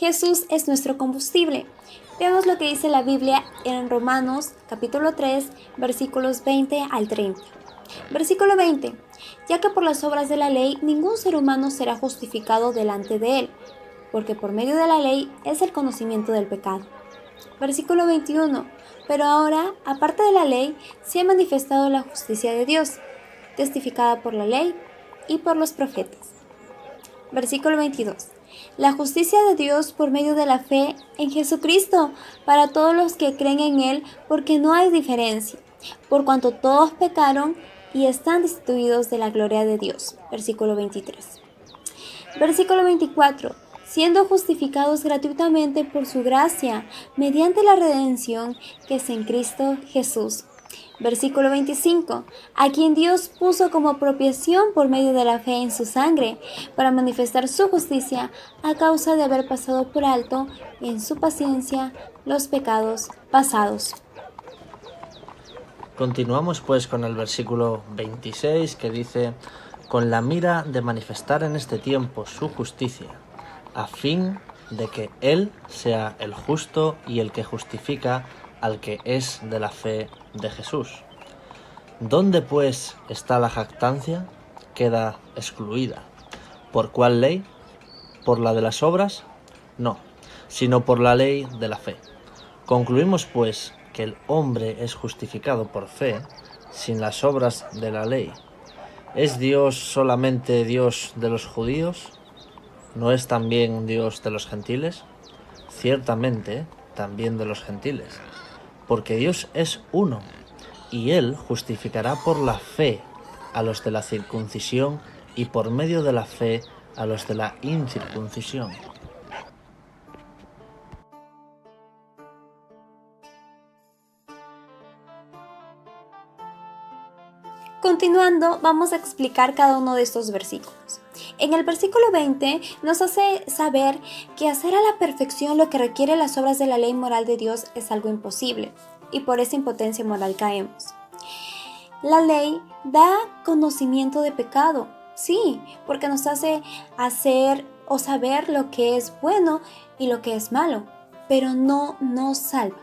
Jesús es nuestro combustible. Veamos lo que dice la Biblia en Romanos capítulo 3, versículos 20 al 30. Versículo 20. Ya que por las obras de la ley ningún ser humano será justificado delante de él, porque por medio de la ley es el conocimiento del pecado. Versículo 21. Pero ahora, aparte de la ley, se ha manifestado la justicia de Dios, testificada por la ley y por los profetas. Versículo 22. La justicia de Dios por medio de la fe en Jesucristo para todos los que creen en Él, porque no hay diferencia, por cuanto todos pecaron y están destituidos de la gloria de Dios. Versículo 23. Versículo 24. Siendo justificados gratuitamente por su gracia, mediante la redención que es en Cristo Jesús. Versículo 25. A quien Dios puso como apropiación por medio de la fe en su sangre, para manifestar su justicia a causa de haber pasado por alto en su paciencia los pecados pasados. Continuamos pues con el versículo 26 que dice: con la mira de manifestar en este tiempo su justicia, a fin de que Él sea el justo y el que justifica al que es de la fe de Jesús. ¿Dónde pues está la jactancia? Queda excluida. ¿Por cuál ley? ¿Por la de las obras? No, sino por la ley de la fe. Concluimos pues que el hombre es justificado por fe, sin las obras de la ley. ¿Es Dios solamente Dios de los judíos? ¿No es también Dios de los gentiles? Ciertamente, también de los gentiles, porque Dios es uno, y Él justificará por la fe a los de la circuncisión y por medio de la fe a los de la incircuncisión. Continuando, vamos a explicar cada uno de estos versículos. En el versículo 20 nos hace saber que hacer a la perfección lo que requiere las obras de la ley moral de Dios es algo imposible, y por esa impotencia moral caemos. La ley da conocimiento de pecado, sí, porque nos hace hacer o saber lo que es bueno y lo que es malo, pero no nos salva.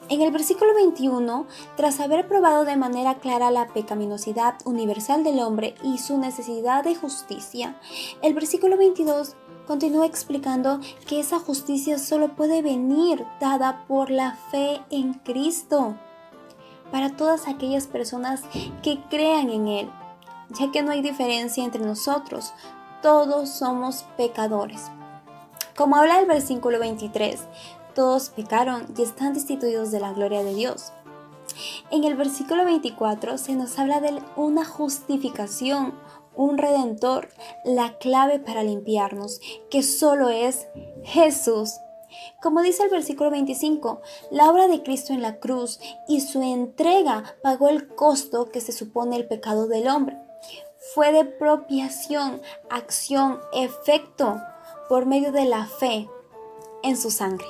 En el versículo 21, tras haber probado de manera clara la pecaminosidad universal del hombre y su necesidad de justicia, el versículo 22 continúa explicando que esa justicia solo puede venir dada por la fe en Cristo, para todas aquellas personas que crean en Él, ya que no hay diferencia entre nosotros, todos somos pecadores. Como habla el versículo 23, todos pecaron y están destituidos de la gloria de Dios. En el versículo 24 se nos habla de una justificación, un redentor, la clave para limpiarnos, que solo es Jesús. Como dice el versículo 25, la obra de Cristo en la cruz y su entrega pagó el costo que se supone el pecado del hombre. Fue de propiciación, acción, efecto, por medio de la fe en su sangre.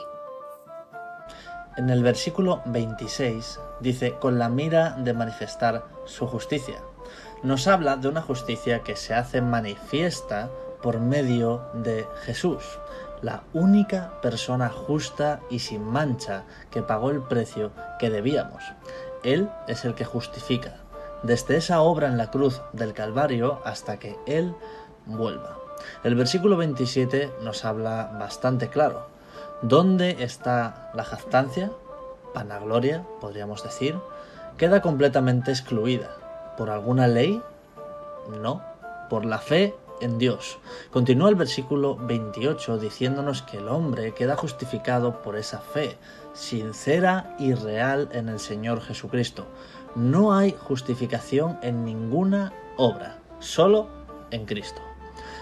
En el versículo 26 dice: con la mira de manifestar su justicia. Nos habla de una justicia que se hace manifiesta por medio de Jesús, la única persona justa y sin mancha que pagó el precio que debíamos. Él es el que justifica, desde esa obra en la cruz del Calvario hasta que Él vuelva. El versículo 27 nos habla bastante claro. ¿Dónde está la jactancia? Vanagloria, podríamos decir. Queda completamente excluida. ¿Por alguna ley? No, por la fe en Dios. Continúa el versículo 28 diciéndonos que el hombre queda justificado por esa fe, sincera y real en el Señor Jesucristo. No hay justificación en ninguna obra, solo en Cristo.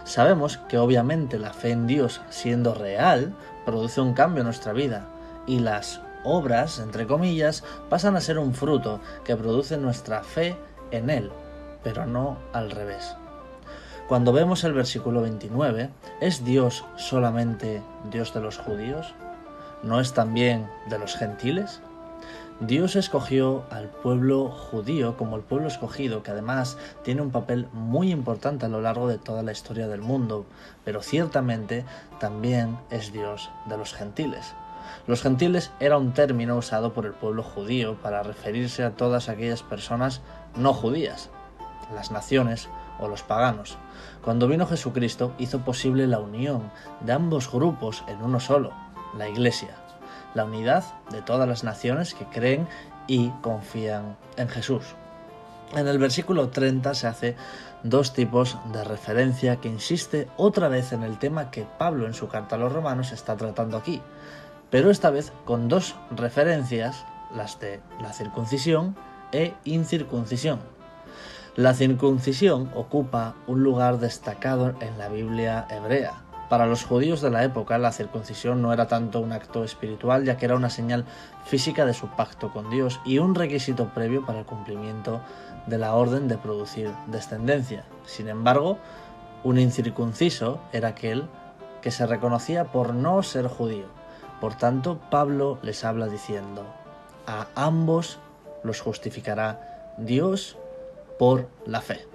Sabemos que obviamente la fe en Dios, siendo real, produce un cambio en nuestra vida, y las obras, entre comillas, pasan a ser un fruto que produce nuestra fe en Él, pero no al revés. Cuando vemos el versículo 29, ¿es Dios solamente Dios de los judíos? ¿No es también de los gentiles? Dios escogió al pueblo judío como el pueblo escogido, que además tiene un papel muy importante a lo largo de toda la historia del mundo, pero ciertamente también es Dios de los gentiles. Los gentiles era un término usado por el pueblo judío para referirse a todas aquellas personas no judías, las naciones o los paganos. Cuando vino Jesucristo hizo posible la unión de ambos grupos en uno solo, la Iglesia, la unidad de todas las naciones que creen y confían en Jesús. En el versículo 30 se hace dos tipos de referencia que insiste otra vez en el tema que Pablo en su carta a los romanos está tratando aquí, pero esta vez con dos referencias, las de la circuncisión e incircuncisión. La circuncisión ocupa un lugar destacado en la Biblia hebrea. Para los judíos de la época, la circuncisión no era tanto un acto espiritual, ya que era una señal física de su pacto con Dios y un requisito previo para el cumplimiento de la orden de producir descendencia. Sin embargo, un incircunciso era aquel que se reconocía por no ser judío. Por tanto, Pablo les habla diciendo: a ambos los justificará Dios por la fe.